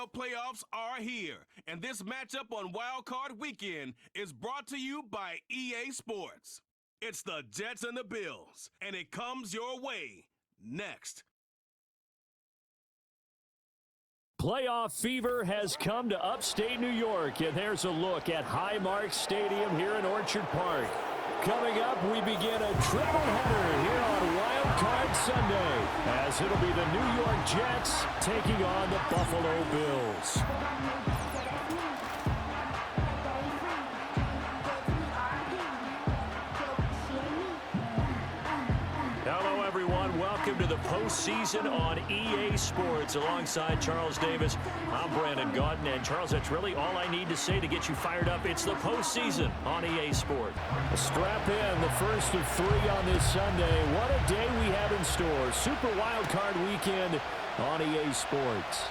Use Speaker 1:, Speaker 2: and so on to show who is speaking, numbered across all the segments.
Speaker 1: NFL playoffs are here, and this matchup on Wild Card Weekend is brought to you by EA Sports. It's the Jets and the Bills, and it comes your way next.
Speaker 2: Playoff fever has come to upstate New York, and there's a look at Highmark Stadium here in Orchard Park. Coming up, we begin a triple header here on Wild Card Sunday, as it'll be the New York Jets taking on the Buffalo Bills. Hello, everyone. Welcome to the postseason on EA Sports. Alongside Charles Davis, I'm Brandon Gaudin. And Charles, that's really all I need to say to get you fired up. It's the postseason on EA Sports. Strap in, the first of three on this Sunday. What a day we have in store. Super Wild Card Weekend on EA Sports.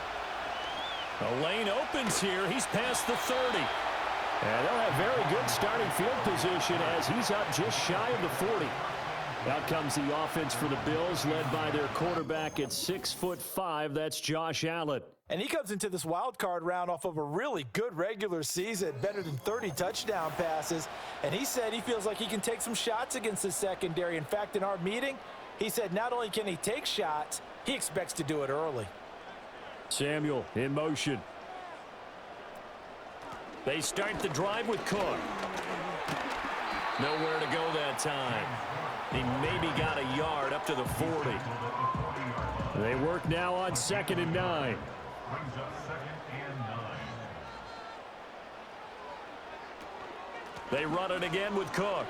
Speaker 2: The lane opens here. He's past the 30. And they'll have very good starting field position as he's up just shy of the 40. Out comes the offense for the Bills, led by their quarterback at 6'5". That's Josh Allen.
Speaker 3: And he comes into this wild card round off of a really good regular season, better than 30 touchdown passes. And he said he feels like he can take some shots against his secondary. In fact, in our meeting, he said not only can he take shots, he expects to do it early.
Speaker 2: Samuel in motion. They start the drive with Cook. Nowhere to go that time. He maybe got a yard up to the 40. They work now on 2nd and 9. They run it again with Cook.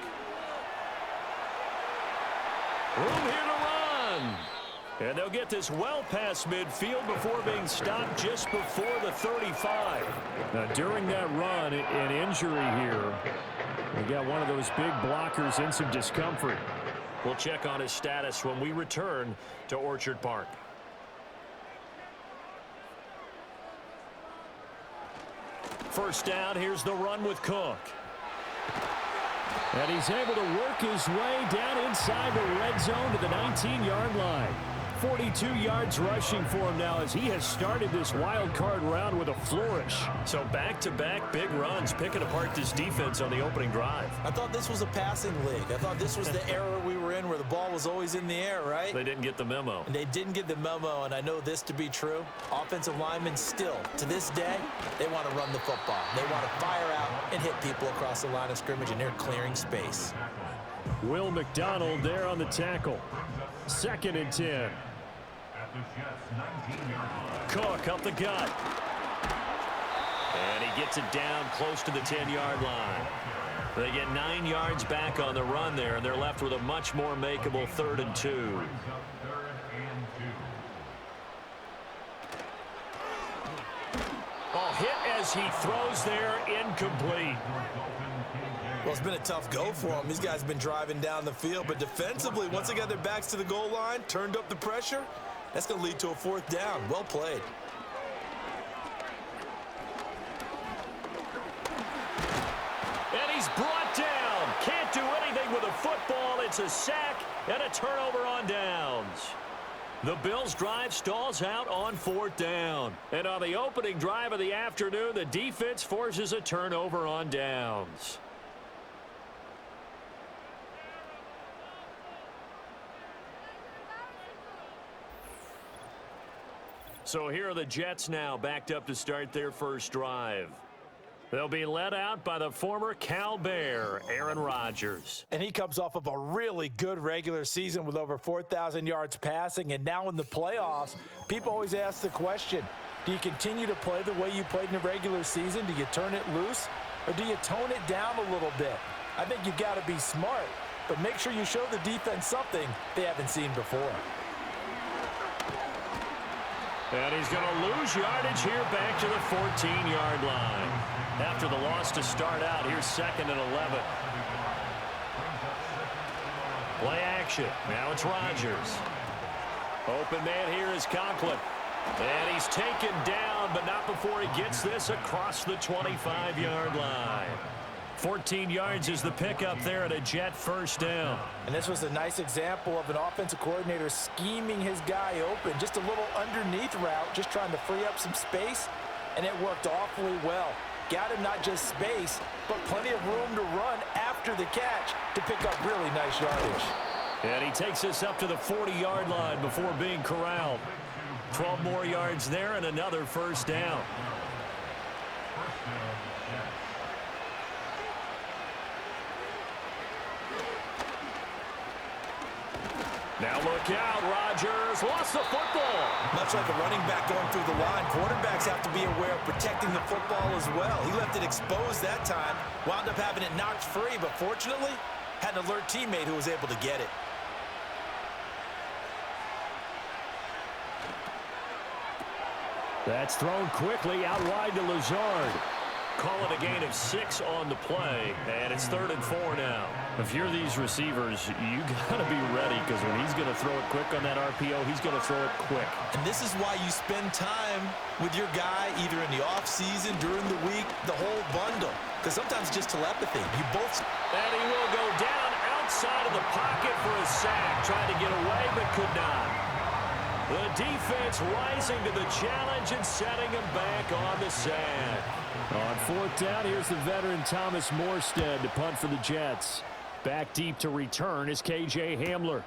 Speaker 2: Room here to run. And they'll get this well past midfield before being stopped just before the 35. Now, during that run, an injury here. We got one of those big blockers in some discomfort. We'll check on his status when we return to Orchard Park. First down, here's the run with Cook. And he's able to work his way down inside the red zone to the 19-yard line. 42 yards rushing for him now as he has started this wild card round with a flourish. So back-to-back big runs, picking apart this defense on the opening drive.
Speaker 3: I thought this was a passing league. I thought this was the era we were in where the ball was always in the air, right?
Speaker 2: They didn't get the memo.
Speaker 3: And they didn't get the memo, and I know this to be true. Offensive linemen still, to this day, they want to run the football. They want to fire out and hit people across the line of scrimmage, and they're clearing space.
Speaker 2: Will McDonald there on the tackle. 2nd and 10. Cook up the gut. And he gets it down close to the 10-yard line. They get 9 yards back on the run there, and they're left with a much more makeable 3rd and 2. Oh, hit as he throws there, incomplete.
Speaker 3: Well, it's been a tough go for them. These guys have been driving down the field, but defensively, once they got their backs to the goal line, turned up the pressure, that's going to lead to a 4th down. Well played.
Speaker 2: And he's brought down. Can't do anything with a football. It's a sack and a turnover on downs. The Bills' drive stalls out on 4th down. And on the opening drive of the afternoon, the defense forces a turnover on downs. So here are the Jets now, backed up to start their first drive. They'll be led out by the former Cal Bear, Aaron Rodgers.
Speaker 3: And he comes off of a really good regular season with over 4,000 yards passing. And now in the playoffs, people always ask the question, do you continue to play the way you played in the regular season? Do you turn it loose? Or do you tone it down a little bit? I think you've got to be smart, but make sure you show the defense something they haven't seen before.
Speaker 2: And he's going to lose yardage here back to the 14-yard line. After the loss to start out, here's 2nd and 11. Play action. Now it's Rodgers. Open man here is Conklin. And he's taken down, but not before he gets this across the 25-yard line. 14 yards is the pickup there at a Jet first down.
Speaker 3: And this was a nice example of an offensive coordinator scheming his guy open. Just a little underneath route, just trying to free up some space. and it worked awfully well. Got him not just space, but plenty of room to run after the catch to pick up really nice yardage.
Speaker 2: And he takes us up to the 40-yard line before being corralled. 12 more yards there and another first down. Now look out, Rodgers lost the football.
Speaker 3: Much like a running back going through the line, quarterbacks have to be aware of protecting the football as well. He left it exposed that time, wound up having it knocked free, but fortunately, had an alert teammate who was able to get it.
Speaker 2: That's thrown quickly out wide to Lazard. Call it a gain of 6 on the play, and it's 3rd and 4 now. If you're these receivers, you got to be ready, because when he's going to throw it quick on that RPO, he's going to throw it quick.
Speaker 3: And this is why you spend time with your guy either in the offseason, during the week, the whole bundle. Because sometimes it's just telepathy. You both...
Speaker 2: And he will go down outside of the pocket for a sack. Tried to get away, but could not. The defense rising to the challenge and setting him back on the sack. On 4th down, here's the veteran Thomas Morstead to punt for the Jets. Back deep to return is K.J. Hamler.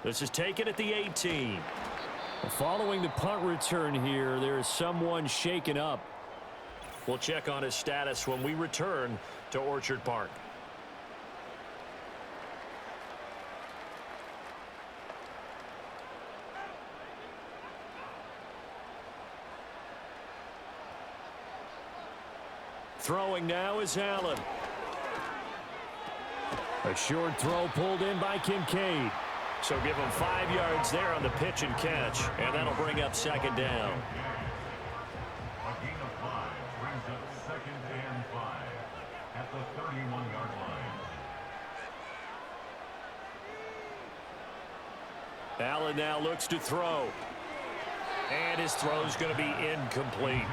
Speaker 2: This is taken at the 18. Following the punt return here, there is someone shaken up. We'll check on his status when we return to Orchard Park. Throwing now is Allen. A short throw pulled in by Kincaid. So give him 5 yards there on the pitch and catch, and that'll bring up 2nd down.
Speaker 4: A gain of 5 brings up 2nd and 5 at the 31-yard line.
Speaker 2: Allen now looks to throw. And his throw's going to be incomplete.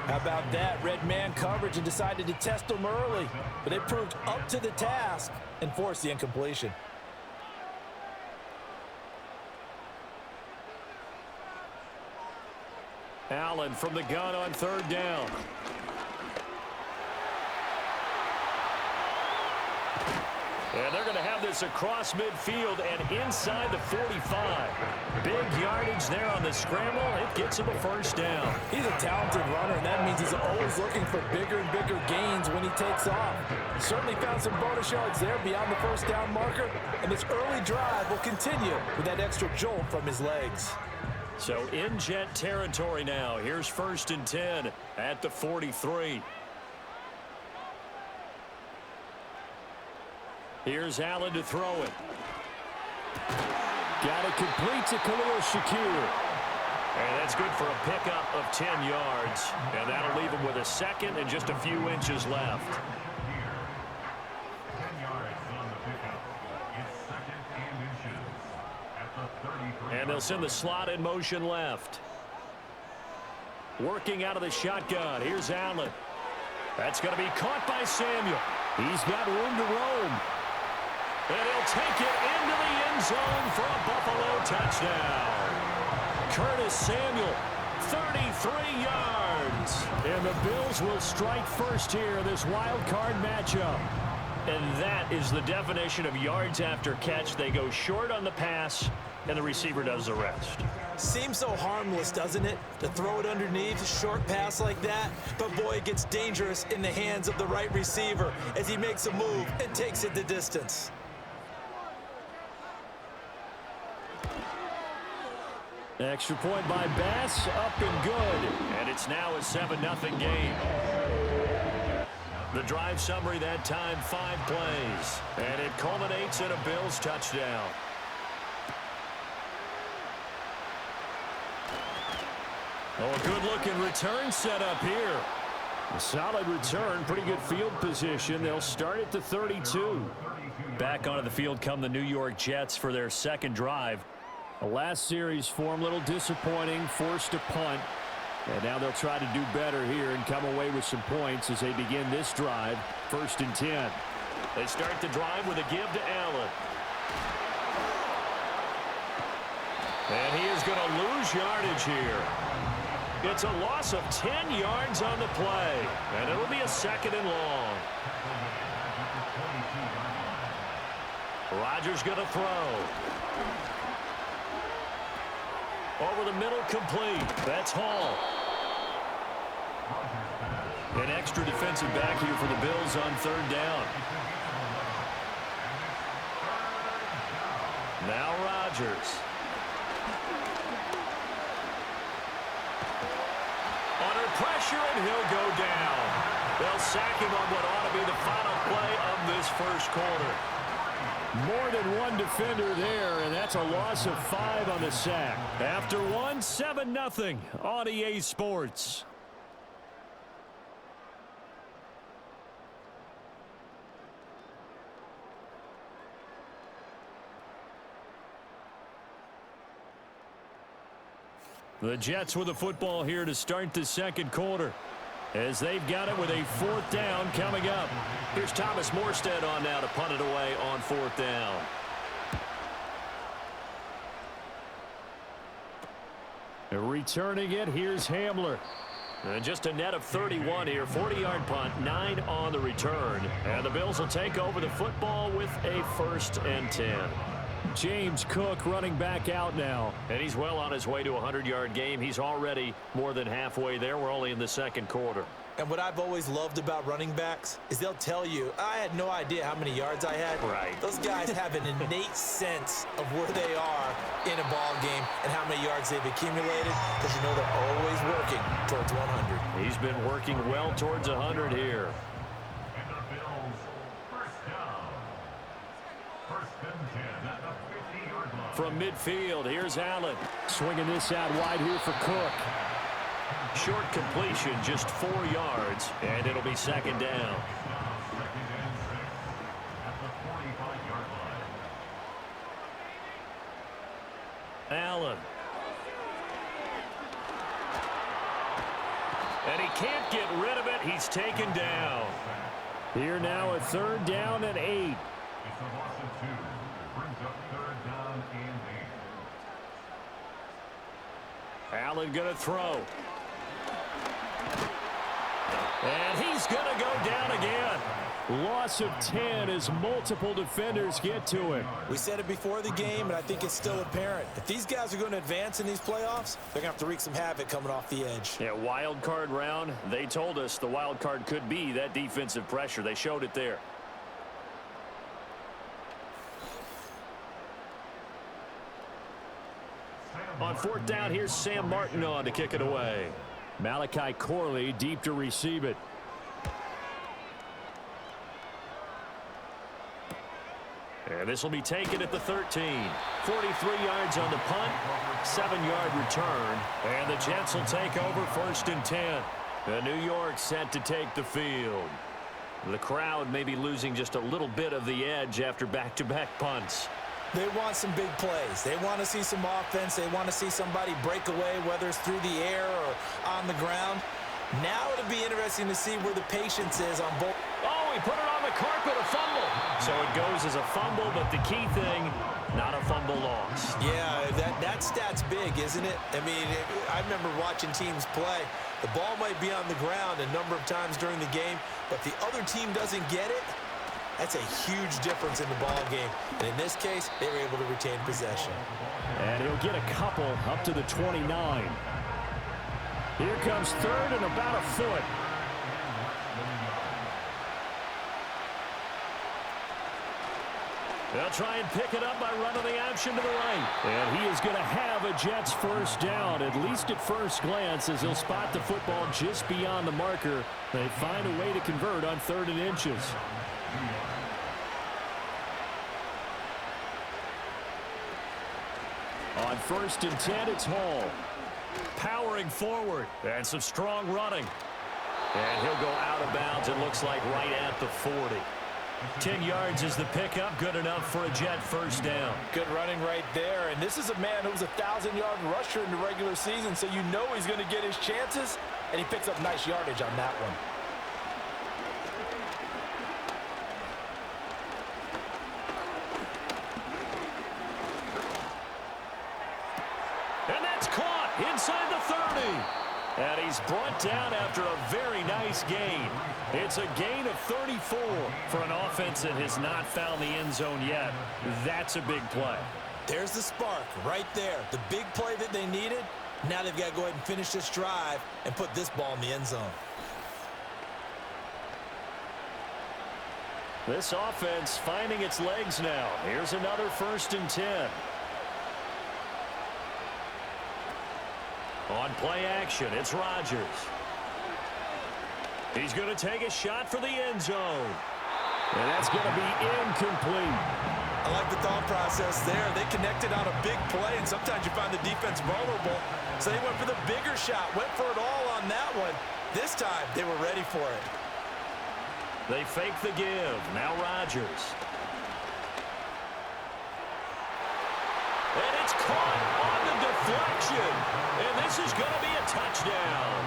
Speaker 3: How about that? Red man coverage and decided to test them early. But they proved up to the task and forced the incompletion.
Speaker 2: Allen from the gun on 3rd down. And they're going to have this across midfield and inside the 45. Big yardage there on the scramble. It gets him a 1st down.
Speaker 3: He's a talented runner, and that means he's always looking for bigger and bigger gains when he takes off. He certainly found some bonus yards there beyond the 1st down marker, and this early drive will continue with that extra jolt from his legs.
Speaker 2: So in Jet territory now. Here's 1st and 10 at the 43. Here's Allen to throw it. Got it complete to Khalil Shakir. And that's good for a pickup of 10 yards. And that'll leave him with a 2nd and just a few inches left.
Speaker 4: 10 yards on the pickup. It's 2nd and inches at the 33.
Speaker 2: And they'll send the slot in motion left. Working out of the shotgun. Here's Allen. That's going to be caught by Samuel. He's got room to roam. And he'll take it into the end zone for a Buffalo touchdown. Curtis Samuel, 33 yards. And the Bills will strike first here in this wild card matchup. And that is the definition of yards after catch. They go short on the pass, and the receiver does the rest.
Speaker 3: Seems so harmless, doesn't it? To throw it underneath, a short pass like that. But boy, it gets dangerous in the hands of the right receiver as he makes a move and takes it the distance.
Speaker 2: Extra point by Bass, up and good. And it's now a 7-0 game. The drive summary that time, 5 plays. And it culminates in a Bills touchdown. Oh, a good-looking return set up here. A solid return, pretty good field position. They'll start at the 32. Back onto the field come the New York Jets for their 2nd drive. The last series form a little disappointing, forced a punt. And now they'll try to do better here and come away with some points as they begin this drive. 1st and 10. They start the drive with a give to Allen. And he is going to lose yardage here. It's a loss of 10 yards on the play, and it'll be a 2nd and long. Rodgers going to throw. Over the middle, complete. That's Hall. An extra defensive back here for the Bills on 3rd down. Now Rodgers. Under pressure, and he'll go down. They'll sack him on what ought to be the final play of this first quarter.
Speaker 5: More than one defender there, and that's a loss of 5 on the sack.
Speaker 2: After one, 7-0 on EA Sports. The Jets with the football here to start the 2nd quarter, as they've got it with a 4th down coming up. Here's Thomas Morstead on now to punt it away on 4th down.
Speaker 5: Returning it, here's Hamler.
Speaker 2: And just a net of 31 here. 40-yard punt, 9 on the return. And the Bills will take over the football with a 1st and 10.
Speaker 5: James Cook running back out now.
Speaker 2: And he's well on his way to a 100-yard game. He's already more than halfway there. We're only in the 2nd quarter.
Speaker 3: And what I've always loved about running backs is they'll tell you, I had no idea how many yards I had.
Speaker 2: Right.
Speaker 3: Those guys have an innate sense of where they are in a ball game and how many yards they've accumulated, because you know they're always working towards 100.
Speaker 2: He's been working well towards 100 here.
Speaker 4: And the Bills, 1st down. 1st and 10 at the 50-yard line.
Speaker 2: From midfield, here's Allen.
Speaker 5: Swinging this out wide here for Cook.
Speaker 2: Short completion, just 4 yards, and it'll be 2nd down.
Speaker 4: Now 2nd and 6 at the 45-yard line.
Speaker 2: Allen. And he can't get rid of it. He's taken down.
Speaker 5: Here now a 3rd down and 8.
Speaker 4: It's a loss of 2. Brings up 3rd down and 8.
Speaker 2: Allen going to throw. And he's going to go down again.
Speaker 5: Loss of 10 as multiple defenders get to him.
Speaker 3: We said it before the game, and I think it's still apparent. If these guys are going to advance in these playoffs, they're going to have to wreak some havoc coming off the edge.
Speaker 2: Yeah, wild card round. They told us the wild card could be that defensive pressure. They showed it there. On 4th down, here's Sam Martin on to kick it away.
Speaker 5: Malachi Corley deep to receive it.
Speaker 2: And this will be taken at the 13. 43 yards on the punt, 7-yard return. And the Jets will take over 1st and 10. And New York set to take the field. The crowd may be losing just a little bit of the edge after back-to-back punts.
Speaker 3: They want some big plays. They want to see some offense. They want to see somebody break away, whether it's through the air or on the ground. Now it'll be interesting to see where the patience is on both.
Speaker 2: Oh, he put it on the carpet, a fumble. So it goes as a fumble, but the key thing, not a fumble loss.
Speaker 3: Yeah, that stat's big, isn't it? I mean, I remember watching teams play. The ball might be on the ground a number of times during the game, but the other team doesn't get it. That's a huge difference in the ball game. And in this case, they were able to retain possession.
Speaker 5: And he'll get a couple up to the 29. Here comes 3rd and about a foot.
Speaker 2: They'll try and pick it up by running the option to the right.
Speaker 5: And he is going to have a Jets 1st down, at least at first glance, as he'll spot the football just beyond the marker. They find a way to convert on 3rd and inches. On 1st and 10, it's Hall.
Speaker 2: Powering forward. And some strong running. And he'll go out of bounds, it looks like, right at the 40. 10 yards is the pickup. Good enough for a Jet 1st down.
Speaker 3: Good running right there. And this is a man who was a 1,000-yard rusher in the regular season, so you know he's going to get his chances. And he picks up nice yardage on that one.
Speaker 2: And that's caught inside the 30.
Speaker 5: And he's brought down after a very nice gain. It's a gain of 34 for an offense that has not found the end zone yet. That's a big play.
Speaker 3: There's the spark right there. The big play that they needed. Now they've got to go ahead and finish this drive and put this ball in the end zone.
Speaker 5: This offense finding its legs now. Here's another 1st and 10. On play action, it's Rodgers. He's going to take a shot for the end zone. And that's going to be incomplete.
Speaker 3: I like the thought process there. They connected on a big play, and sometimes you find the defense vulnerable. So they went for the bigger shot, went for it all on that one. This time, they were ready for it.
Speaker 5: They fake the give. Now Rodgers. And it's caught on the deflection. And this is going to be a touchdown.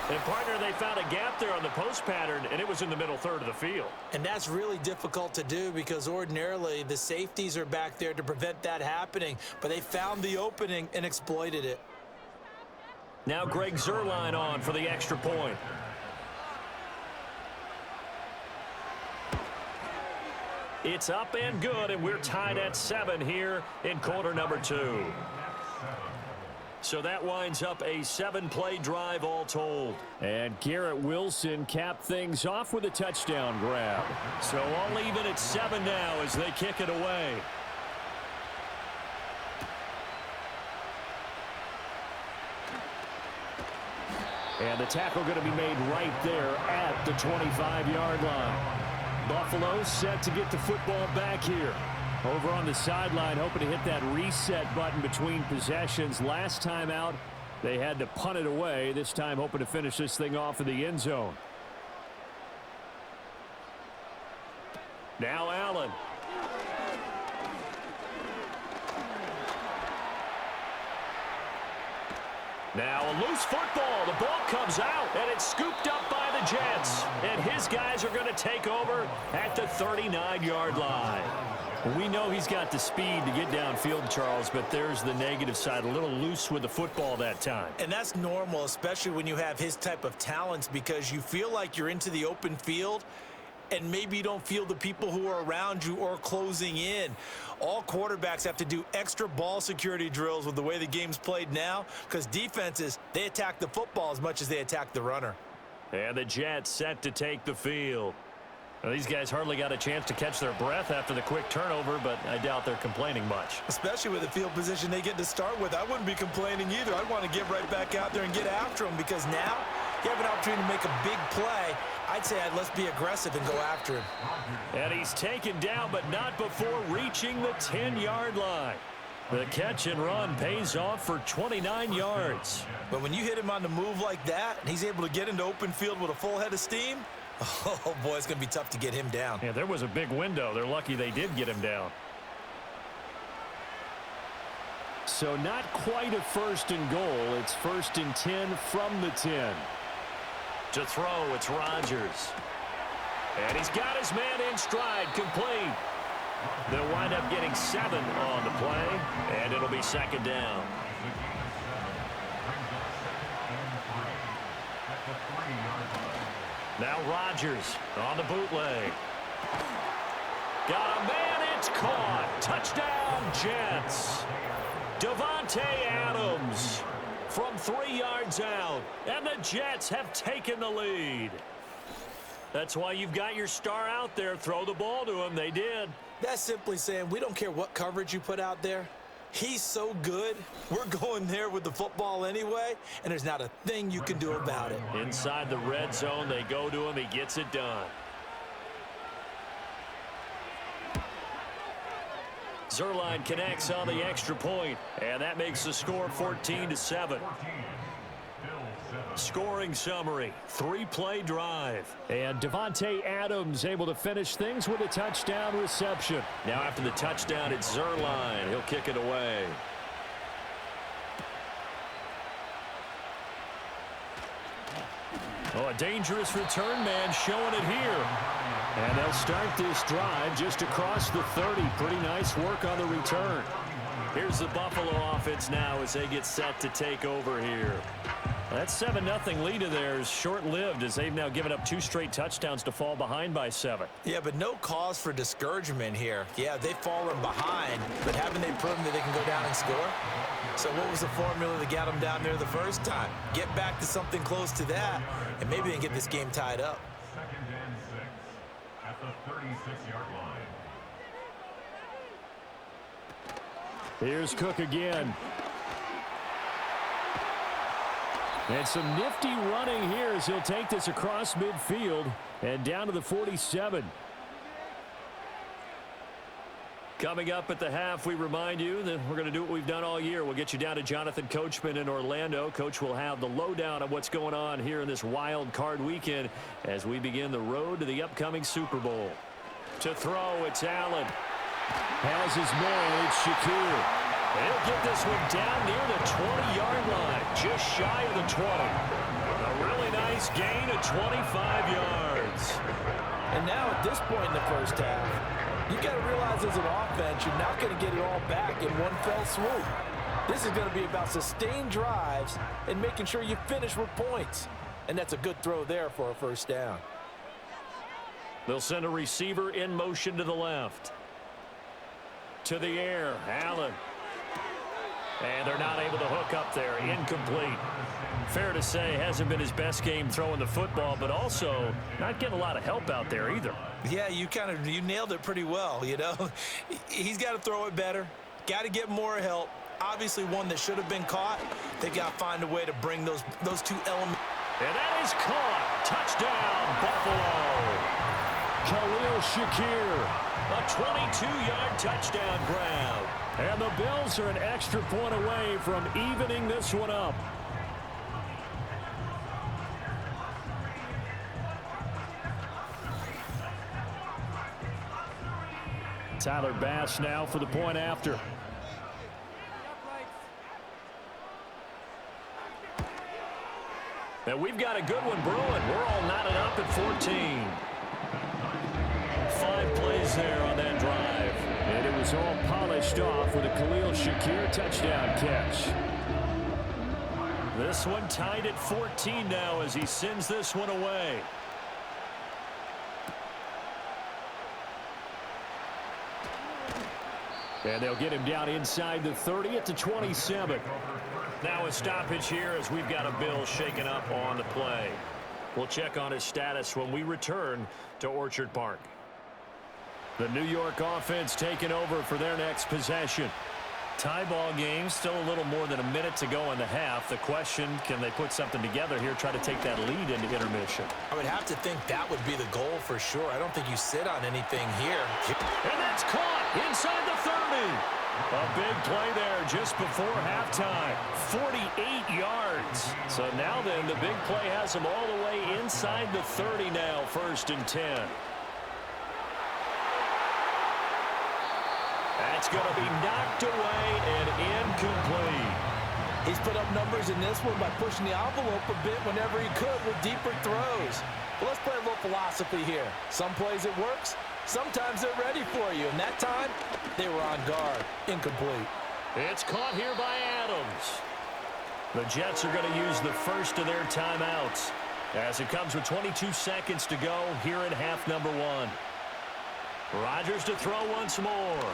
Speaker 5: And, partner, they found a gap there on the post pattern, and it was in the middle third of the field.
Speaker 3: And that's really difficult to do because ordinarily the safeties are back there to prevent that happening. But they found the opening and exploited it.
Speaker 5: Now Greg Zuerlein on for the extra point. It's up and good, and we're tied at 7 here in quarter number 2. So that winds up a 7-play drive all told. And Garrett Wilson capped things off with a touchdown grab.
Speaker 2: So all even at 7 now as they kick it away.
Speaker 5: And the tackle going to be made right there at the 25-yard line. Buffalo set to get the football back here. Over on the sideline, hoping to hit that reset button between possessions. Last time out, they had to punt it away. This time, hoping to finish this thing off in the end zone. Now Allen. Now a loose football. The ball comes out, and it's scooped up by the Jets. And his guys are going to take over at the 39-yard line. We know he's got the speed to get downfield, Charles, but there's the negative side. A little loose with the football that time.
Speaker 3: And that's normal, especially when you have his type of talents, because you feel like you're into the open field, and maybe you don't feel the people who are around you or closing in. All quarterbacks have to do extra ball security drills with the way the game's played now, because defenses, they attack the football as much as they attack the runner.
Speaker 5: And the Jets set to take the field. Well, these guys hardly got a chance to catch their breath after the quick turnover, but I doubt they're complaining much.
Speaker 3: Especially with the field position they get to start with. I wouldn't be complaining either. I'd want to get right back out there and get after them, because now you have an opportunity to make a big play. I'd say let's be aggressive and go after him.
Speaker 5: And he's taken down, but not before reaching the 10-yard line. The catch and run pays off for 29 yards.
Speaker 3: But when you hit him on the move like that, and he's able to get into open field with a full head of steam, oh, boy, it's going to be tough to get him down.
Speaker 5: Yeah, there was a big window. They're lucky they did get him down. So not quite a 1st and goal. It's 1st and 10 from the 10. To throw, it's Rodgers. And he's got his man in stride, complete. They'll wind up getting 7 on the play, and it'll be 2nd down. Now Rodgers on the bootleg. Got a man, it's caught. Touchdown, Jets. Davante Adams from 3 yards out, and the Jets have taken the lead. That's why you've got your star out there. Throw the ball to him. They did.
Speaker 3: That's simply saying we don't care what coverage you put out there. He's so good, we're going there with the football anyway, and there's not a thing you can do about it.
Speaker 5: Inside the red zone, they go to him. He gets it done. Zuerlein connects on the extra point, and that makes the score 14-7. Scoring summary, 3-play drive. And Davante Adams able to finish things with a touchdown reception. Now after the touchdown, it's Zuerlein. He'll kick it away. Oh, a dangerous return man showing it here. And they'll start this drive just across the 30. Pretty nice work on the return. Here's the Buffalo offense now as they get set to take over here.
Speaker 2: That 7-0 lead of theirs short-lived as they've now given up 2 straight touchdowns to fall behind by 7.
Speaker 3: Yeah, but no cause for discouragement here. Yeah, they've fallen behind, but haven't they proven that they can go down and score? So what was the formula that got them down there the first time? Get back to something close to that, and maybe they can get this game tied up.
Speaker 4: 2nd and 6 at the 36-yard line.
Speaker 5: Here's Cook again. And some nifty running here as he'll take this across midfield and down to the 47.
Speaker 2: Coming up at the half, we remind you that we're going to do what we've done all year. We'll get you down to Jonathan Coachman in Orlando. Coach will have the lowdown on what's going on here in this wild card weekend as we begin the road to the upcoming Super Bowl. To throw, it's Allen.
Speaker 5: Has his man, it's Shakir.
Speaker 2: He'll get this one down near the 20-yard line, just shy of the 20. A really nice gain of 25 yards.
Speaker 3: And now at this point in the first half, you got to realize as an offense, you're not going to get it all back in one fell swoop. This is going to be about sustained drives and making sure you finish with points. And that's a good throw there for a first down.
Speaker 2: They'll send a receiver in motion to the left. To the air, Allen. And they're not able to hook up there. Incomplete. Fair to say, hasn't been his best game throwing the football, but also not getting a lot of help out there either.
Speaker 3: Yeah, you nailed it pretty well, you know. He's got to throw it better. Got to get more help. Obviously one that should have been caught. They got to find a way to bring those two elements.
Speaker 2: And that is caught. Touchdown, Buffalo.
Speaker 5: Khalil Shakir.
Speaker 2: A 22-yard touchdown grab.
Speaker 5: And the Bills are an extra point away from evening this one up. Tyler Bass now for the point after.
Speaker 2: And we've got a good one brewing. We're all knotted up at 14. 5 plays there on that drive.
Speaker 5: And it was all polished off with a Khalil Shakir touchdown catch.
Speaker 2: This one tied at 14 now as he sends this one away.
Speaker 5: And they'll get him down inside the 30 at the 27.
Speaker 2: Now a stoppage here as we've got a Bill shaken up on the play. We'll check on his status when we return to Orchard Park.
Speaker 5: The New York offense taking over for their next possession.
Speaker 2: Tie ball game, still a little more than a minute to go in the half. The question, can they put something together here, try to take that lead into intermission?
Speaker 3: I would have to think that would be the goal for sure. I don't think you sit on anything here.
Speaker 2: And that's caught inside the 30. A big play there just before halftime. 48 yards. So now then, the big play has them all the way inside the 30 now, 1st and 10. That's going to be knocked away and incomplete.
Speaker 3: He's put up numbers in this one by pushing the envelope a bit whenever he could with deeper throws. But let's play a little philosophy here. Some plays it works. Sometimes they're ready for you. And that time, they were on guard. Incomplete.
Speaker 2: It's caught here by Adams. The Jets are going to use the first of their timeouts as it comes with 22 seconds to go here in half number 1. Rodgers to throw once more.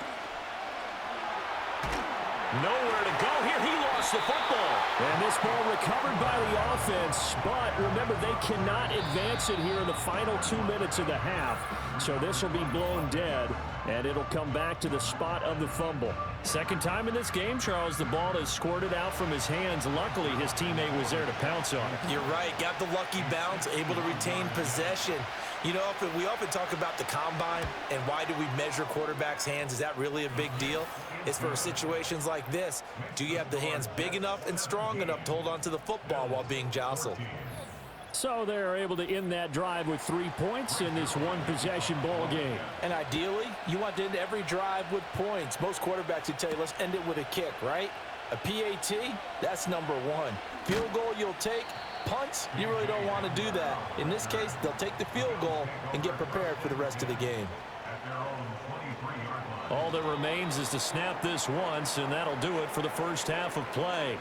Speaker 2: Nowhere to go here. He lost the football.
Speaker 5: And this ball recovered by the offense, but remember, they cannot advance it here in the final 2 minutes of the half. So this will be blown dead, and it'll come back to the spot of the fumble. Second time in this game, Charles, the ball has squirted out from his hands. Luckily, his teammate was there to pounce on it.
Speaker 3: You're right. Got the lucky bounce, able to retain possession. You know, we often talk about the combine and why do we measure quarterbacks' hands. Is that really a big deal? It's for situations like this. Do you have the hands big enough and strong enough to hold on to the football while being jostled?
Speaker 5: So they're able to end that drive with 3 points in this one-possession ball game.
Speaker 3: And ideally, you want to end every drive with points. Most quarterbacks would tell you, let's end it with a kick, right? A PAT, that's number 1. Field goal you'll take. Punts, you really don't want to do that. In this case, they'll take the field goal and get prepared for the rest of the game.
Speaker 2: All that remains is to snap this once, and that'll do it for the first half of play.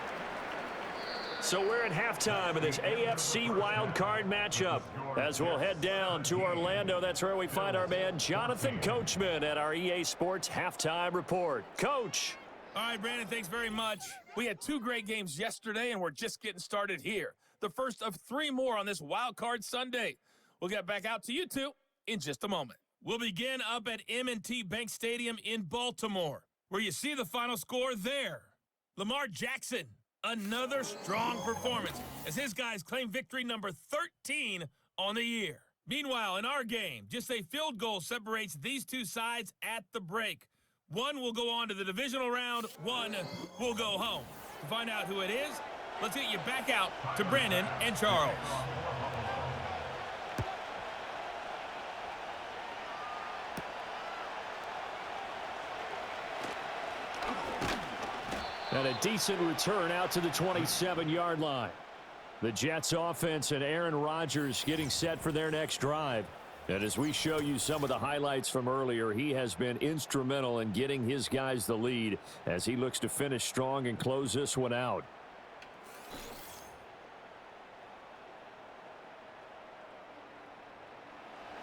Speaker 2: So we're at halftime of this AFC wildcard matchup. As we'll head down to Orlando, that's where we find our man Jonathan Coachman at our EA Sports Halftime Report. Coach.
Speaker 6: All right, Brandon, thanks very much. We had 2 great games yesterday, and we're just getting started here. The first of 3 more on this wildcard Sunday. We'll get back out to you two in just a moment. We'll begin up at M&T Bank Stadium in Baltimore, where you see the final score there. Lamar Jackson, another strong performance as his guys claim victory number 13 on the year. Meanwhile, in our game, just a field goal separates these 2 sides at the break. One will go on to the divisional round, one will go home. To find out who it is, let's get you back out to Brandon and Charles.
Speaker 5: And a decent return out to the 27-yard line. The Jets offense and Aaron Rodgers getting set for their next drive. And as we show you some of the highlights from earlier, he has been instrumental in getting his guys the lead as he looks to finish strong and close this one out.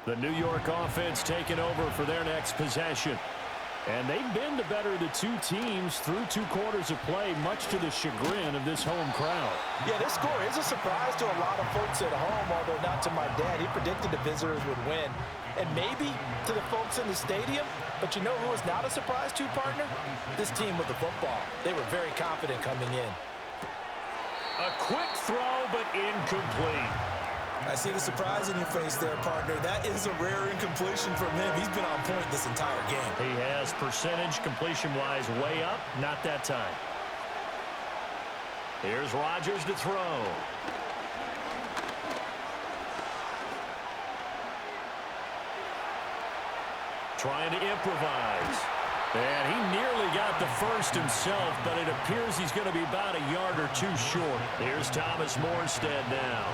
Speaker 5: The New York offense taking over for their next possession. And they've been the better of the 2 teams through 2 quarters of play, much to the chagrin of this home crowd.
Speaker 3: Yeah, this score is a surprise to a lot of folks at home, although not to my dad. He predicted the visitors would win. And maybe to the folks in the stadium, but you know who was not a surprise to, partner? This team with the football. They were very confident coming in.
Speaker 2: A quick throw, but incomplete.
Speaker 3: I see the surprise in your face there, partner. That is a rare incompletion from him. He's been on point this entire game.
Speaker 2: He has percentage completion-wise way up, not that time. Here's Rodgers to throw. Trying to improvise. And he nearly got the first himself, but it appears he's going to be about a yard or 2 short. Here's Thomas Morstead now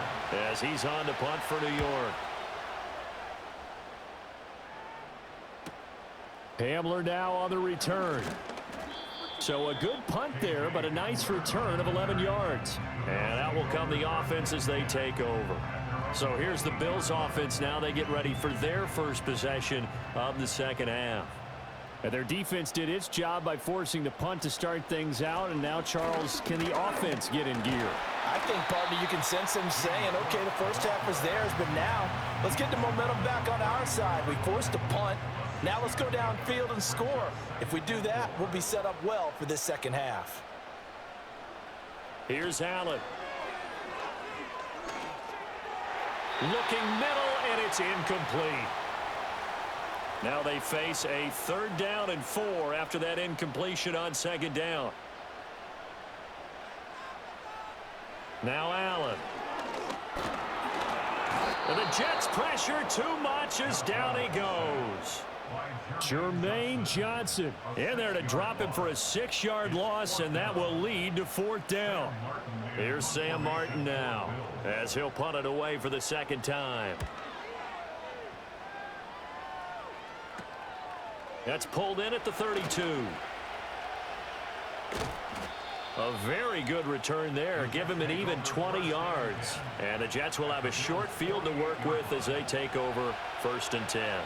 Speaker 2: as he's on to punt for New York.
Speaker 5: Hamler now on the return. So a good punt there, but a nice return of 11 yards.
Speaker 2: And out will come the offense as they take over. So here's the Bills offense now. They get ready for their first possession of the second half.
Speaker 5: And their defense did its job by forcing the punt to start things out. And now, Charles, can the offense get in gear?
Speaker 3: I think, partner, you can sense them saying, okay, the first half was theirs, but now let's get the momentum back on our side. We forced a punt. Now let's go downfield and score. If we do that, we'll be set up well for this second half.
Speaker 2: Here's Allen. Looking middle, and it's incomplete. Now they face a 3rd down and 4 after that incompletion on 2nd down. Now Allen. And the Jets pressure too much as down he goes.
Speaker 5: Jermaine Johnson
Speaker 2: In there to drop him for a 6-yard loss, and that will lead to 4th down. Here's Sam Martin now as he'll punt it away for the 2nd time. That's pulled in at the 32. A very good return there. Give him an even 20 yards. And the Jets will have a short field to work with as they take over 1st and 10.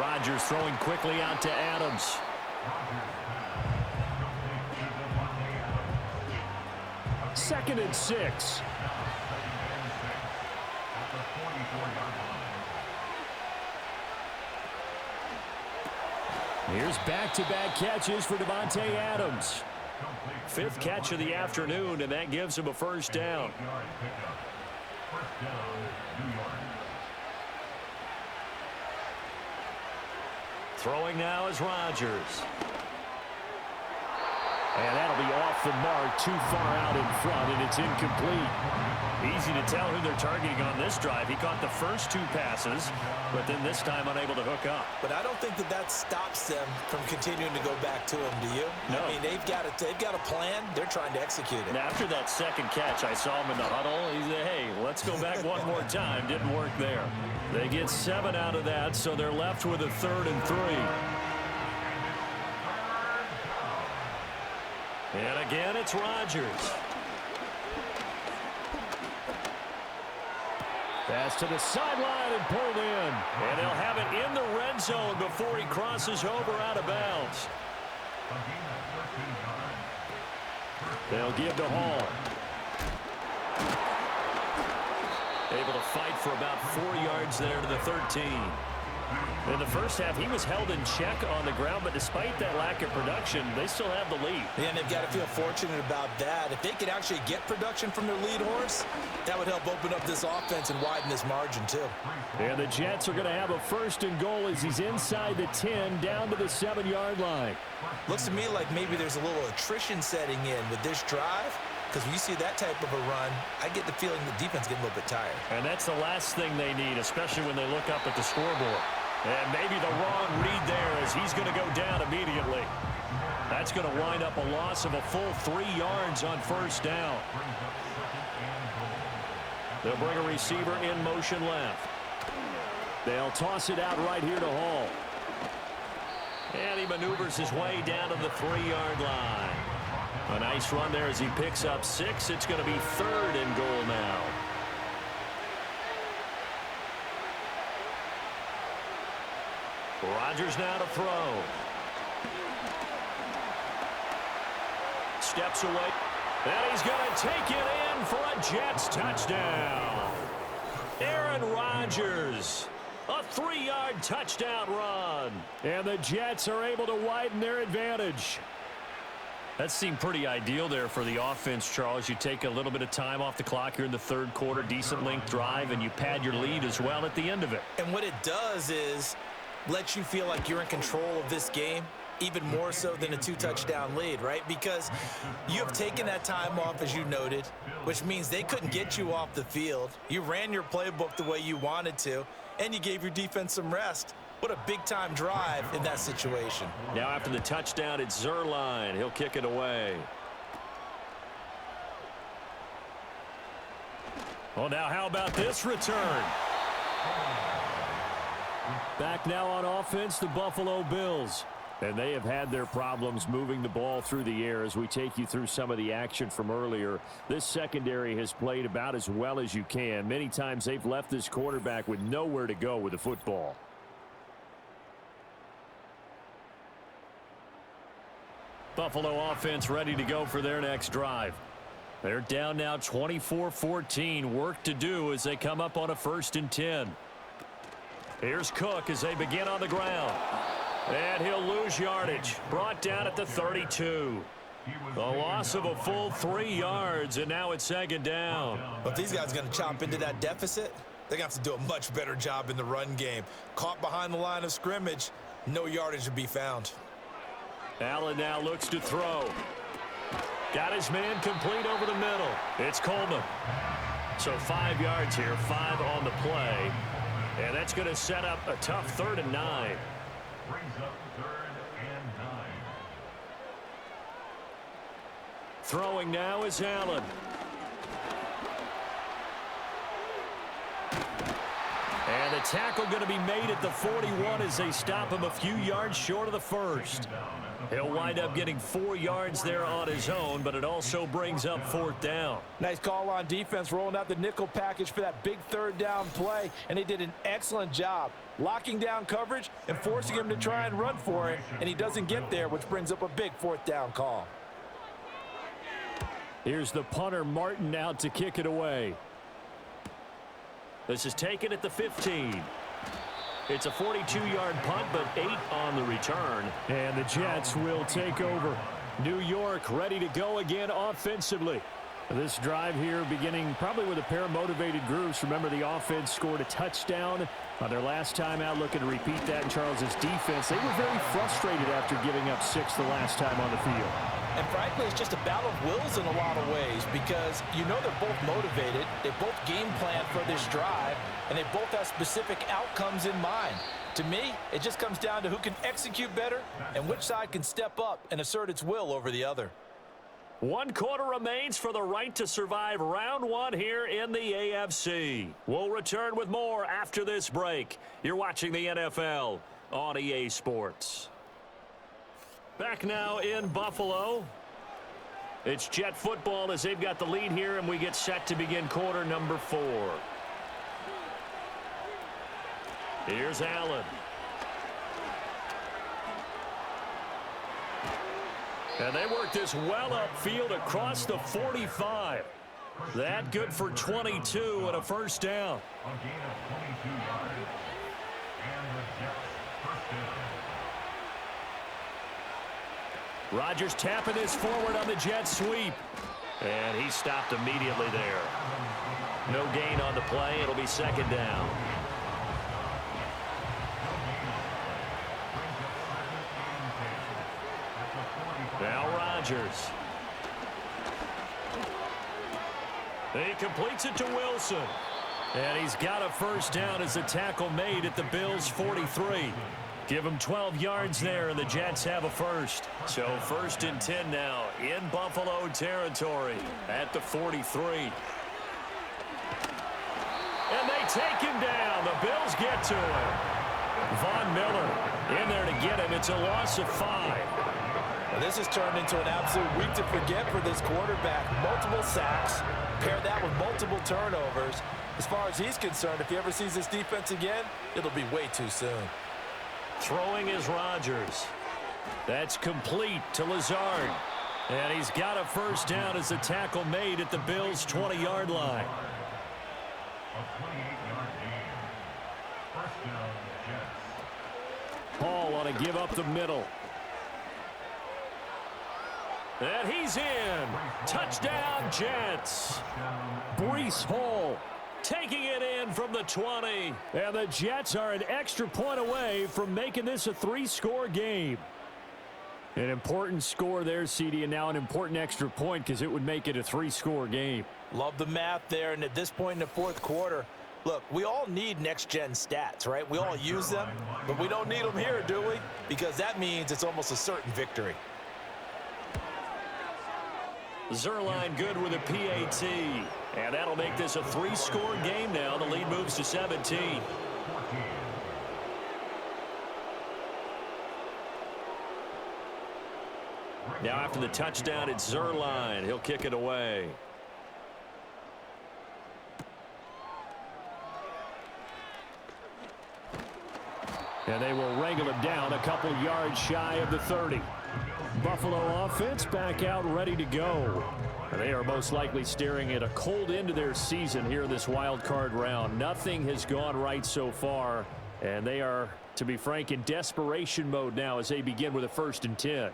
Speaker 2: Rodgers throwing quickly out to Adams.
Speaker 5: Second and 6. Here's back-to-back catches for Devontae Adams.
Speaker 2: 5th catch of the afternoon, and that gives him a 1st down. Throwing now is Rodgers.
Speaker 5: And that'll be off the mark, too far out in front, and it's incomplete.
Speaker 2: Easy to tell who they're targeting on this drive. He caught the first 2 passes, but then this time unable to hook up.
Speaker 3: But I don't think that stops them from continuing to go back to him, do you?
Speaker 2: No.
Speaker 3: I mean, they've got a plan. They're trying to execute it.
Speaker 2: Now, after that 2nd catch, I saw him in the huddle. He said, hey, let's go back one more time. Didn't work there. They get 7 out of that, so they're left with a 3rd and 3. And again, it's Rodgers. Pass to the sideline and pulled in. And he'll have it in the red zone before he crosses over out of bounds. They'll give to Hall. Able to fight for about 4 yards there to the 13. In the first half, he was held in check on the ground, but despite that lack of production, they still have the lead.
Speaker 3: Yeah, and they've got to feel fortunate about that. If they could actually get production from their lead horse, that would help open up this offense and widen this margin, too.
Speaker 5: And the Jets are going to have a 1st and goal as he's inside the 10, down to the 7-yard line.
Speaker 3: Looks to me like maybe there's a little attrition setting in with this drive, because when you see that type of a run, I get the feeling the defense getting a little bit tired.
Speaker 2: And that's the last thing they need, especially when they look up at the scoreboard. And maybe the wrong read there as he's going to go down immediately. That's going to wind up a loss of a full 3 yards on 1st down. They'll bring a receiver in motion left. They'll toss it out right here to Hall. And he maneuvers his way down to the 3-yard line. A nice run there as he picks up 6. It's going to be 3rd and goal now. Rodgers now to throw. Steps away. And he's going to take it in for a Jets touchdown. Aaron Rodgers. A 3-yard touchdown run.
Speaker 5: And the Jets are able to widen their advantage.
Speaker 2: That seemed pretty ideal there for the offense, Charles. You take a little bit of time off the clock here in the 3rd quarter, decent length drive, and you pad your lead as well at the end of it.
Speaker 3: And what it does is let you feel like you're in control of this game, even more so than a 2-touchdown lead, right? Because you have taken that time off, as you noted, which means they couldn't get you off the field. You ran your playbook the way you wanted to, and you gave your defense some rest. What a big-time drive in that situation.
Speaker 2: Now after the touchdown, it's Zuerlein. He'll kick it away. Well, now how about this return?
Speaker 5: Back now on offense, the Buffalo Bills. And they have had their problems moving the ball through the air as we take you through some of the action from earlier. This secondary has played about as well as you can. Many times they've left this quarterback with nowhere to go with the football.
Speaker 2: Buffalo offense ready to go for their next drive. They're down now 24-14. Work to do as they come up on a 1st and 10. Here's Cook as they begin on the ground. And he'll lose yardage. Brought down at the 32. A loss of a full 3 yards, and now it's 2nd down.
Speaker 3: But if these guys are going to chop into that deficit, they're going to have to do a much better job in the run game. Caught behind the line of scrimmage, no yardage to be found.
Speaker 2: Allen now looks to throw. Got his man complete over the middle. It's Coleman. So 5 yards here, 5 on the play. And that's going to set up a tough 3rd and 9.
Speaker 4: Brings up 3rd and 9.
Speaker 2: Throwing now is Allen. And the tackle going to be made at the 41 as they stop him a few yards short of the 1st. He'll wind up getting 4 yards there on his own, but it also brings up 4th down.
Speaker 3: Nice call on defense, rolling out the nickel package for that big 3rd down play, and they did an excellent job locking down coverage and forcing him to try and run for it, and he doesn't get there, which brings up a big 4th down call.
Speaker 5: Here's the punter, Martin, out to kick it away.
Speaker 2: This is taken at the 15. It's a 42-yard punt, but 8 on the return.
Speaker 5: And the Jets will take over. New York ready to go again offensively. This drive here beginning probably with a pair of motivated groups. Remember, the offense scored a touchdown on their last time out. Looking to repeat that in Charles's defense. They were very frustrated after giving up 6 the last time on the field.
Speaker 3: And frankly, it's just a battle of wills in a lot of ways because you know they're both motivated, they both game plan for this drive, and they both have specific outcomes in mind. To me, it just comes down to who can execute better and which side can step up and assert its will over the other.
Speaker 2: 1 quarter remains for the right to survive round 1 here in the AFC. We'll return with more after this break. You're watching the NFL on EA Sports. Back now in Buffalo.
Speaker 5: It's Jet football as they've got the lead here, and we get set to begin quarter number 4. Here's Allen. And they work this well upfield across the 45. That good for 22 and a first down.
Speaker 4: A gain of 22 yards. And the Jets first down.
Speaker 5: Rodgers tapping this forward on the jet sweep. And he stopped immediately there. No gain on the play. It'll be second down. Now Rodgers. He completes it to Wilson. And he's got a first down as the tackle made at the Bills' 43. Give him 12 yards there, and the Jets have a first. So first and 10 now in Buffalo territory at the 43. And they take him down. The Bills get to him. Von Miller in there to get him. It's a loss of 5.
Speaker 3: Well, this has turned into an absolute week to forget for this quarterback. Multiple sacks, pair that with multiple turnovers. As far as he's concerned, if he ever sees this defense again, it'll be way too soon.
Speaker 5: Throwing is Rodgers. That's complete to Lazard. And he's got a first down as the tackle made at the Bills' 20-yard line.
Speaker 4: A 28-yard gain. First down, Jets.
Speaker 5: Hall on a give up the middle. And he's in. Touchdown, Jets. Breece Hall taking it in from the 20. And the Jets are an extra point away from making this a 3-score game. An important score there, CD, and now an important extra point because it would make it a 3-score game.
Speaker 3: Love the math there, and at this point in the fourth quarter, look, we all need next-gen stats, right? We all use them, but we don't need them here, do we? Because that means it's almost a certain victory.
Speaker 5: Zerline good with a PAT. And that'll make this a 3-score game now. The lead moves to 17. Now after the touchdown, it's Zerline. He'll kick it away. And they will wrangle him down a couple yards shy of the 30. Buffalo offense back out ready to go. And they are most likely staring at a cold end to their season here in this wild card round. Nothing has gone right so far. And they are, to be frank, in desperation mode now as they begin with a 1st and 10.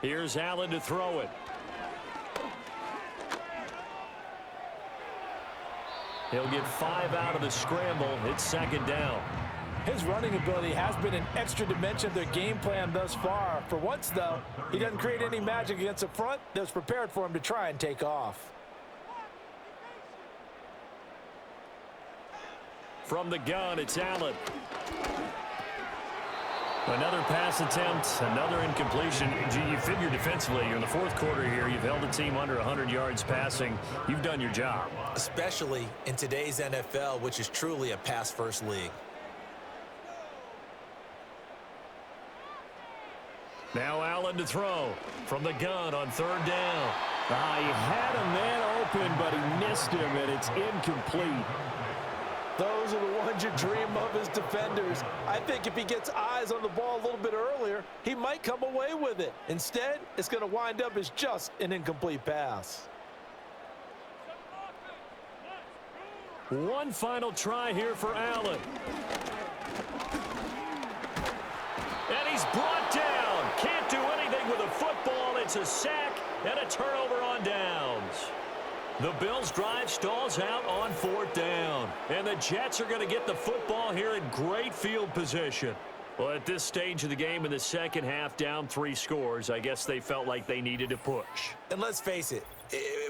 Speaker 5: Here's Allen to throw it. He'll get 5 out of the scramble. It's second down.
Speaker 3: His running ability has been an extra dimension of their game plan thus far. For once, though, he doesn't create any magic against the front that's prepared for him to try and take off.
Speaker 5: From the gun, it's Allen. Another pass attempt, another incompletion. You figure defensively, you're in the fourth quarter here. You've held a team under 100 yards passing. You've done your job.
Speaker 3: Especially in today's NFL, which is truly a pass-first league.
Speaker 5: Now Allen to throw from the gun on 3rd down. He had a man open, but he missed him, and it's incomplete.
Speaker 3: Those are the ones you dream of as defenders. I think if he gets eyes on the ball a little bit earlier, he might come away with it. Instead, it's going to wind up as just an incomplete pass.
Speaker 5: One final try here for Allen. And he's brought down. Can't do anything with a football. It's a sack and a turnover on downs. The Bills' drive stalls out on 4th down. And the Jets are going to get the football here in great field position. Well, at this stage of the game in the second half, down 3 scores, I guess they felt like they needed to push.
Speaker 3: And let's face it,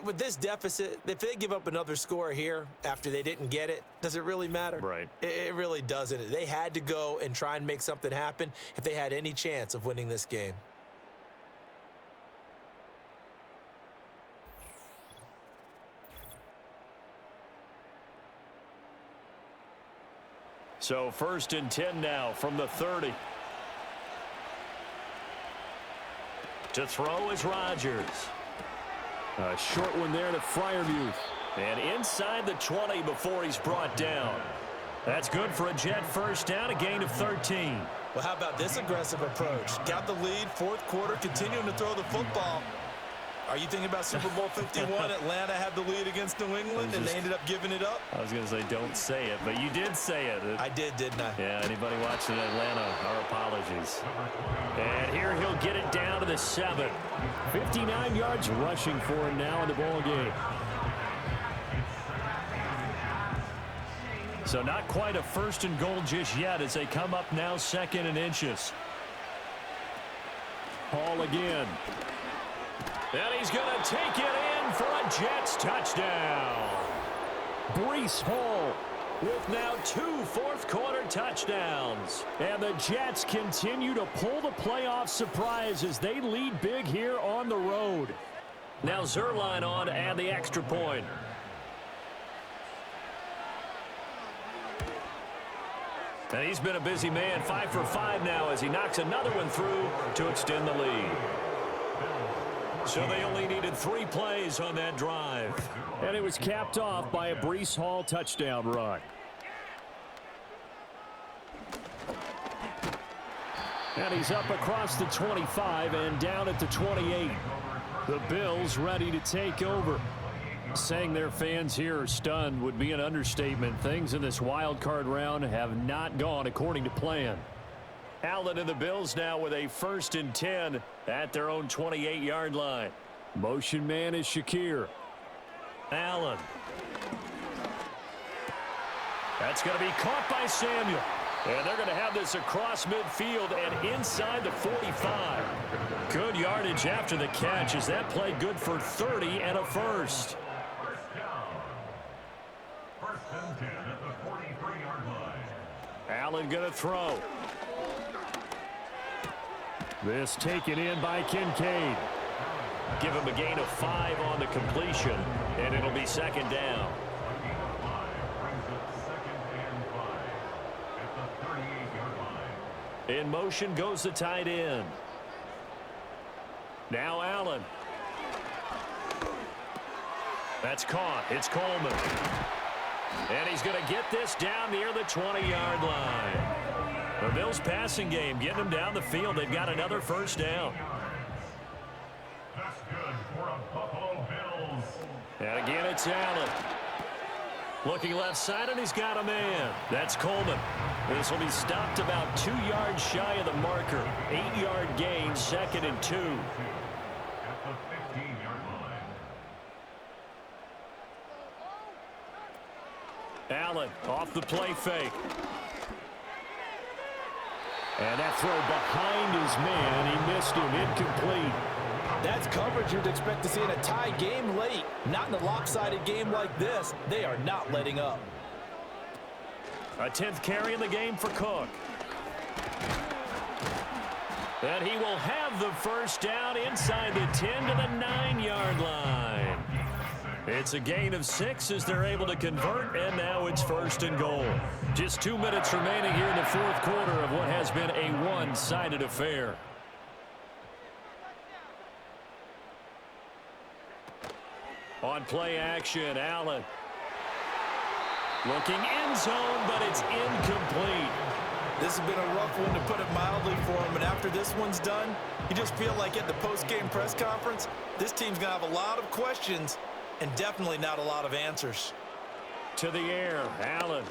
Speaker 3: with this deficit, if they give up another score here after they didn't get it, does it really matter?
Speaker 5: Right.
Speaker 3: It really doesn't. They had to go and try and make something happen if they had any chance of winning this game.
Speaker 5: So 1st and 10 now from the 30.
Speaker 2: To throw is Rodgers.
Speaker 5: A short one there to Freiermuth.
Speaker 2: And inside the 20 before he's brought down. That's good for a Jet first down, a gain of 13.
Speaker 3: Well, how about this aggressive approach? Got the lead, fourth quarter, continuing to throw the football. Are you thinking about Super Bowl 51? Atlanta had the lead against New England, and they ended up giving it up?
Speaker 2: I was going to say don't say it, but you did say it.
Speaker 3: I did, didn't I?
Speaker 2: Yeah, anybody watching Atlanta, our apologies. And here he'll get it down to the 7.
Speaker 5: 59 yards rushing for him now in the ball game.
Speaker 2: So not quite a first and goal just yet as they come up now 2nd and inches.
Speaker 5: Hall again.
Speaker 2: And he's going to take it in for a Jets touchdown.
Speaker 5: Breece Hall
Speaker 2: with now 2 fourth-quarter touchdowns.
Speaker 5: And the Jets continue to pull the playoff surprise as they lead big here on the road.
Speaker 2: Now Zerline on and the extra point. And he's been a busy man, 5 for 5 now as he knocks another one through to extend the lead. So they only needed 3 plays on that drive.
Speaker 5: And it was capped off by a Breece Hall touchdown run. And he's up across the 25 and down at the 28. The Bills ready to take over. Saying their fans here are stunned would be an understatement. Things in this wild card round have not gone according to plan. Allen and the Bills now with a 1st and 10 at their own 28-yard line. Motion man is Shakir.
Speaker 2: Allen. That's going to be caught by Samuel. And they're going to have this across midfield and inside the 45. Good yardage after the catch as that play good for 30 and a first.
Speaker 5: Allen going to throw. This taken in by Kincaid.
Speaker 2: Give him a gain of 5 on the completion, and it'll be 2nd down. In motion goes the tight end. Now Allen. That's caught. It's Coleman. And he's going to get this down near the 20-yard line. The Bills passing game getting them down the field. They've got another first down.
Speaker 4: That's good for a Buffalo Bills.
Speaker 2: And again, it's Allen. Looking left side, and he's got a man. That's Coleman. This will be stopped about 2 yards shy of the marker. 8-yard gain, 2nd and 2.
Speaker 4: At the 15-yard line.
Speaker 2: Allen off the play fake.
Speaker 5: And that throw behind his man. He missed him. Incomplete.
Speaker 3: That's coverage you'd expect to see in a tie game late. Not in a lopsided game like this. They are not letting up.
Speaker 2: A 10th carry in the game for Cook. And he will have the first down inside the 10 to the 9-yard line. It's a gain of 6 as they're able to convert, and now it's 1st and goal. Just 2 minutes remaining here in the fourth quarter of what has been a one-sided affair. On play action, Allen. Looking end zone, but it's incomplete.
Speaker 3: This has been a rough one, to put it mildly, for him. And after this one's done, you just feel like at the post-game press conference, this team's going to have a lot of questions and definitely not a lot of answers.
Speaker 2: To the air, Allen.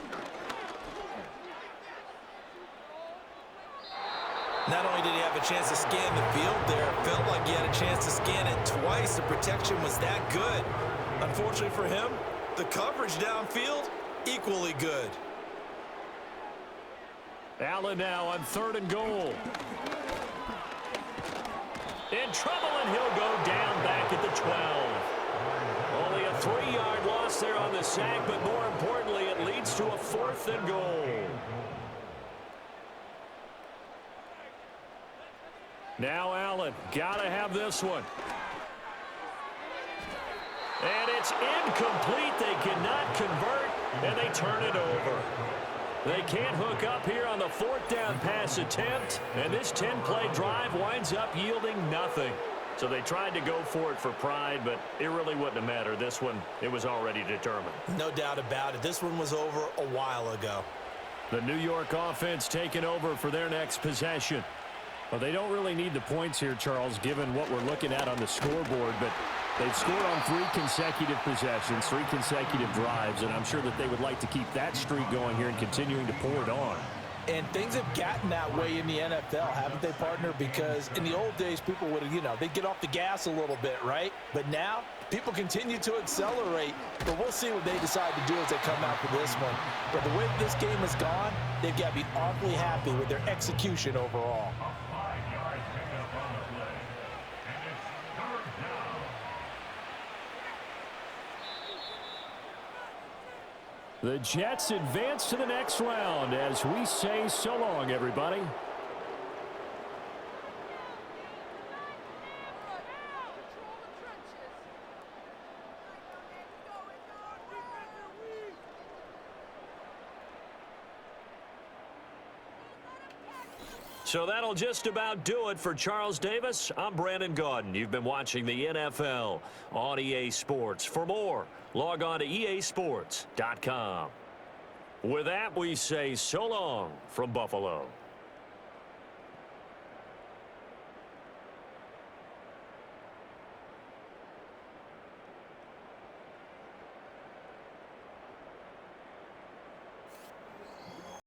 Speaker 3: Not only did he have a chance to scan the field there, it felt like he had a chance to scan it twice. The protection was that good. Unfortunately for him, the coverage downfield, equally good.
Speaker 2: Allen now on 3rd and goal. In trouble, and he'll go down back at the 12. Only a 3-yard loss there on the sack, but more importantly, it leads to a 4th and goal. Now Allen, gotta have this one. And it's incomplete. They cannot convert, and they turn it over. They can't hook up here on the 4th down pass attempt, and this 10-play drive winds up yielding nothing. So they tried to go for it for pride, but it really wouldn't have mattered. This one, it was already determined.
Speaker 3: No doubt about it. This one was over a while ago.
Speaker 5: The New York offense taking over for their next possession. Well, they don't really need the points here, Charles, given what we're looking at on the scoreboard, but they've scored on 3 consecutive possessions, 3 consecutive drives, and I'm sure that they would like to keep that streak going here and continuing to pour it on.
Speaker 3: And things have gotten that way in the NFL, haven't they, partner? Because in the old days, people would, they'd get off the gas a little bit, right? But now, people continue to accelerate. But we'll see what they decide to do as they come out for this one. But the way this game has gone, they've got to be awfully happy with their execution overall.
Speaker 4: A 5-yard pickup on the play. And it's third down.
Speaker 5: The Jets advance to the next round as we say so long, everybody.
Speaker 2: So that'll just about do it for Charles Davis. I'm Brandon Gaudin. You've been watching the NFL on EA Sports. For more, log on to easports.com. With that, we say so long from Buffalo.